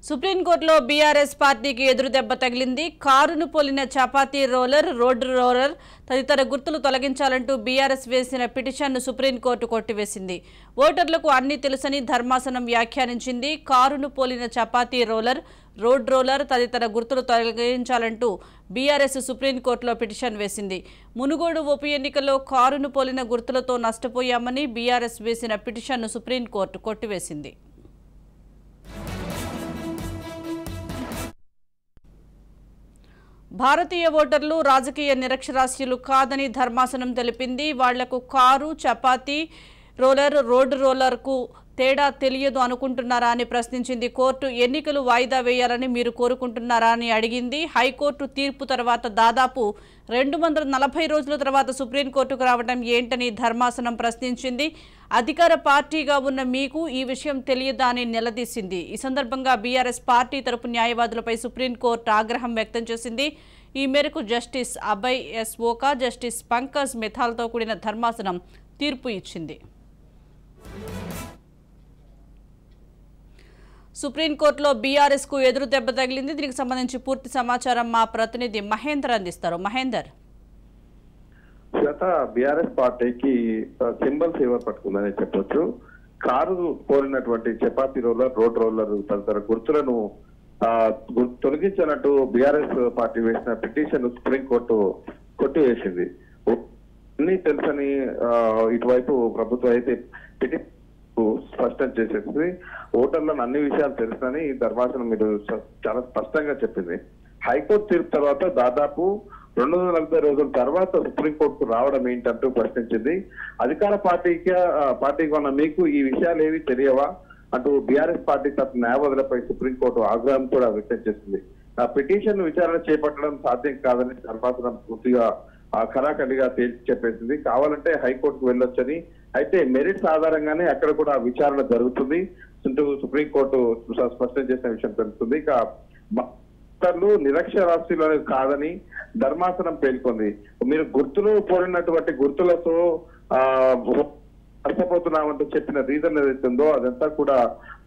సుప్రీంకోర్టులో బీఆర్ఎస్ పార్టీకి ఎదురుదెబ్బ తగిలింది. కారును పోలిన చపాతీ రోలర్, రోడ్డు రోలర్ తదితర గుర్తులు తొలగించాలంటూ బీఆర్ఎస్ వేసిన పిటిషన్ను సుప్రీంకోర్టు కొట్టివేసింది. ఓటర్లకు అన్నీ తెలుసని ధర్మాసనం వ్యాఖ్యానించింది. కారును పోలిన చపాతీ రోలర్, రోడ్ రోలర్ తదితర గుర్తులు తొలగించాలంటూ బీఆర్ఎస్ సుప్రీంకోర్టులో పిటిషన్ వేసింది. మునుగోడు ఉప ఎన్నికల్లో కారును పోలిన గుర్తులతో నష్టపోయామని బీఆర్ఎస్ వేసిన పిటిషన్ను సుప్రీంకోర్టు కొట్టివేసింది. భారతీయ ఓటర్లు రాజకీయ నిరక్షరాస్యులు కాదని ధర్మాసనం తెలిపింది. వాళ్లకు కారు, చపాతీ రోలర్, రోడ్డు రోలర్కు తేడా తెలియదు అనుకుంటున్నారా అని ప్రశ్నించింది కోర్టు. ఎన్నికలు వాయిదా వేయాలని మీరు కోరుకుంటున్నారా అని అడిగింది. హైకోర్టు తీర్పు తర్వాత దాదాపు 240 రోజుల తర్వాత సుప్రీంకోర్టుకు రావడం ఏంటని ధర్మాసనం ప్రశ్నించింది. అధికార పార్టీగా ఉన్న మీకు ఈ విషయం తెలియదా అని నిలదీసింది. ఈ సందర్భంగా బీఆర్ఎస్ పార్టీ తరపు న్యాయవాదులపై సుప్రీంకోర్టు ఆగ్రహం వ్యక్తం చేసింది. ఈ మేరకు justice Abhay S Oka, justice Pankaj మిథాల్తో కూడిన ధర్మాసనం తీర్పు ఇచ్చింది. సుప్రీంకోర్టులో బీఆర్ఎస్ కు ఎదురు దెబ్బ తగిలింది. దీనికి సంబంధించి పూర్తి సమాచారం మా ప్రతినిధి మహేందర్ అందిస్తారు. మహేందర్, బీఆర్ఎస్ పార్టీకి సింబల్స్ ఎవరు పట్టుకుందని చెప్పొచ్చు. కారు కోరినటువంటి చపాతీ రోలర్, రోడ్ రోలర్ తదితర గుర్తులను తొలగించాలంటూ బీఆర్ఎస్ పార్టీ వేసిన పిటిషన్ సుప్రీంకోర్టు కొట్టివేసింది. అన్ని తెలుసని ఇటువైపు ప్రభుత్వం అయితే పిటిషన్ స్పష్టం చేసేసి ఓటర్లను అన్ని విషయాలు తెలుసని ధర్మాసనం మీరు చాలా స్పష్టంగా చెప్పింది. హైకోర్టు తీర్పు తర్వాత దాదాపు 240 రోజుల తర్వాత సుప్రీంకోర్టుకు రావడం ఏంటంటూ ప్రశ్నించింది. అధికార పార్టీకి ఉన్న మీకు ఈ విషయాలు ఏవి తెలియవా అంటూ బీఆర్ఎస్ పార్టీ తరఫున న్యాయవాదులపై సుప్రీంకోర్టు ఆగ్రహం కూడా వ్యక్తం చేసింది. ఆ పిటిషన్ విచారణ చేపట్టడం సాధ్యం కాదని ధర్మాసనం పూర్తిగా ఖరాఖండిగా తేల్చి చెప్పేసింది. కావాలంటే హైకోర్టుకు వెళ్ళొచ్చని, అయితే మెరిట్స్ ఆధారంగానే అక్కడ కూడా విచారణ జరుగుతుంది అంటూ సుప్రీంకోర్టు స్పష్టం చేసిన విషయం తెలుస్తుంది. ఇక నిరక్షరాస్యులు కాదని ధర్మాసనం పేర్కొంది. మీరు గుర్తులు కోరినటువంటి గుర్తులతో నష్టపోతున్నామంటూ చెప్పిన రీజన్ ఏదైతుందో అదంతా కూడా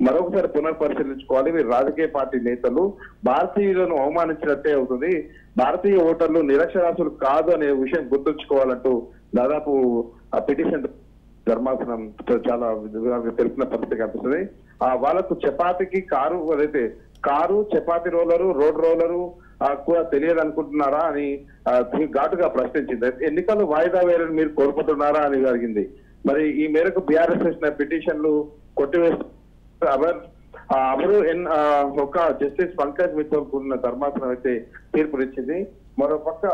మరొకసారి పునఃపరిశీలించుకోవాలి. మీరు రాజకీయ పార్టీ నేతలు భారతీయులను అవమానించినట్టే అవుతుంది. భారతీయ ఓటర్లు నిరక్షరాస్యులు కాదు అనే విషయం గుర్తుంచుకోవాలంటూ దాదాపు ఆ పిటిషన్ ధర్మాసనం చాలా తెలిపిన పరిస్థితి కనిపిస్తుంది. వాళ్ళకు చపాతీకి car, chapati roller, road roller కూడా తెలియదు అనుకుంటున్నారా అని ఘాటుగా ప్రశ్నించింది. ఎన్నికలు వాయిదా వేయాలని మీరు కోరుకుంటున్నారా అని అడిగింది. మరి ఈ మేరకు బీఆర్ఎస్ చేసిన పిటిషన్లు కొట్టివేస్తూ ఒక జస్టిస్ పంకజ్ మిథాల్ కూడిన ధర్మాసనం అయితే తీర్పునిచ్చింది. మరోపక్క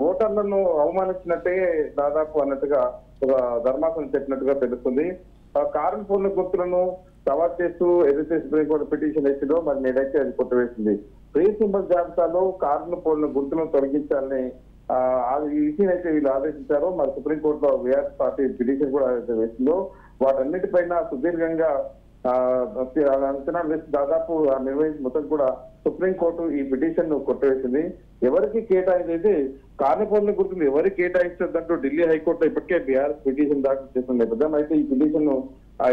ఓటర్లను అవమానించినట్టే దాదాపు అన్నట్టుగా ఒక ధర్మాసనం చెప్పినట్టుగా తెలుస్తుంది. కారు పూర్ణ గుర్తులను సవాల్ చేస్తూ ఏదైతే సుప్రీంకోర్టు పిటిషన్ వేసిందో మరి నేడైతే అది కొట్టివేసింది. ప్రీ సింబల్ జాబితాలో కారును పూర్ణ గుర్తులను తొలగించాలని ఈ విషయం అయితే వీళ్ళు ఆదేశించారో మరి సుప్రీంకోర్టులో బీఆర్ఎస్ పార్టీ పిటిషన్ కూడా వేసిందో వాటన్నిటిపైన సుదీర్ఘంగా అంచనాలు వేసి దాదాపు నిర్వహించి మొత్తం కూడా సుప్రీంకోర్టు ఈ పిటిషన్ ను కొట్టివేసింది. ఎవరికి కేటాయించైతే కారుపూర్ణ గుర్తులు ఎవరికి కేటాయించొద్దంటూ ఢిల్లీ హైకోర్టులో ఇప్పటికే బీఆర్ఎస్ పిటిషన్ దాఖలు చేసిన నేపథ్యం అయితే ఈ పిటిషన్ ను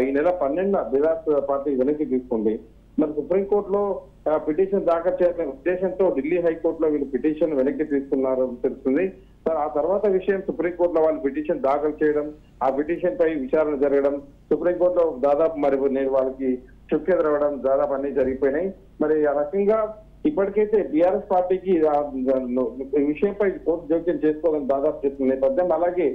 ఈ నెల 12న బీఆర్ఎస్ పార్టీ వెనక్కి తీసుకుంది. మరి సుప్రీంకోర్టులో పిటిషన్ దాఖలు చేసిన ఉద్దేశంతో ఢిల్లీ హైకోర్టులో వీళ్ళు పిటిషన్ వెనక్కి తీసుకున్నారని తెలుస్తుంది. ఆ తర్వాత విషయం సుప్రీంకోర్టులో వాళ్ళు పిటిషన్ దాఖలు చేయడం, ఆ పిటిషన్ పై విచారణ జరగడం, సుప్రీంకోర్టులో దాదాపు మరి నేను వాళ్ళకి చుక్క ఎదురవడం దాదాపు అన్ని జరిగిపోయినాయి. మరి ఆ రకంగా ఇప్పటికైతే బీఆర్ఎస్ పార్టీకి ఈ విషయంపై కోర్టు జోక్యం చేసుకోవాలని దాదాపు చేస్తున్న నేపథ్యం, అలాగే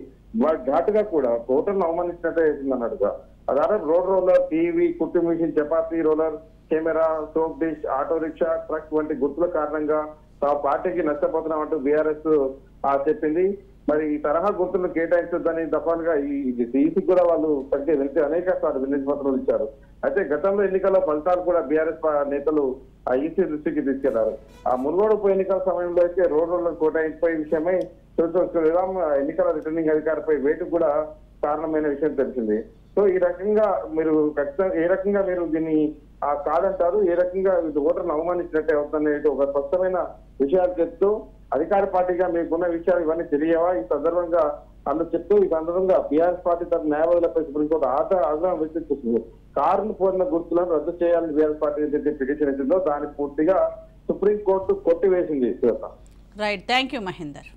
ఘాటుగా కూడా ఓటర్ను అవమానించినట్టే అవుతుందన్నట్టుగా దాదాపు రోడ్ రోలర్, టీవీ, కుట్టు machine, chapati roller, camera, soap dish, auto rickshaw, truck వంటి గుర్తుల కారణంగా పార్టీకి నష్టపోతున్నామంటూ బీఆర్ఎస్ చెప్పింది. మరి ఈ తరహా గుర్తులను కేటాయించొద్దని దఫాలుగా ఈ ఈసీ కూడా వాళ్ళు అనేక సార్లు వినతి పత్రాలు ఇచ్చారు. అయితే గతంలో ఎన్నికల ఫలితాలు కూడా బీఆర్ఎస్ నేతలు ఆ ఈసీ దృష్టికి తీసుకెళ్లారు. ఆ మునుగోడు ఉప ఎన్నికల సమయంలో అయితే రోడ్ రోలర్ కేటాయింపై విషయమై ఎన్నికల రిటర్నింగ్ అధికారిపై వేటు కూడా కారణమైన విషయం తెలిసింది. సో ఈ రకంగా మీరు ఖచ్చితంగా ఏ రకంగా మీరు దీన్ని కాదంటారు, ఏ రకంగా ఓటర్ను అవమానించినట్టే అవుతుందనే ఒక స్పష్టమైన విషయాలు చెప్తూ అధికార పార్టీగా మీకున్న విషయాలు ఇవన్నీ తెలియవా ఈ సందర్భంగా అందుకు చెప్తూ ఈ సందర్భంగా బీఆర్ఎస్ పార్టీ తరఫున న్యాయవాదులపై సుప్రీంకోర్టు ఆగ్రహం వ్యక్తం చేస్తుంది. కారును పోలిన గుర్తులను రద్దు చేయాలని బీఆర్ఎస్ పార్టీ ఏదైతే పిటిషన్ ఇచ్చిందో దాన్ని పూర్తిగా సుప్రీంకోర్టు కొట్టివేసింది. Right, thank you Mahender.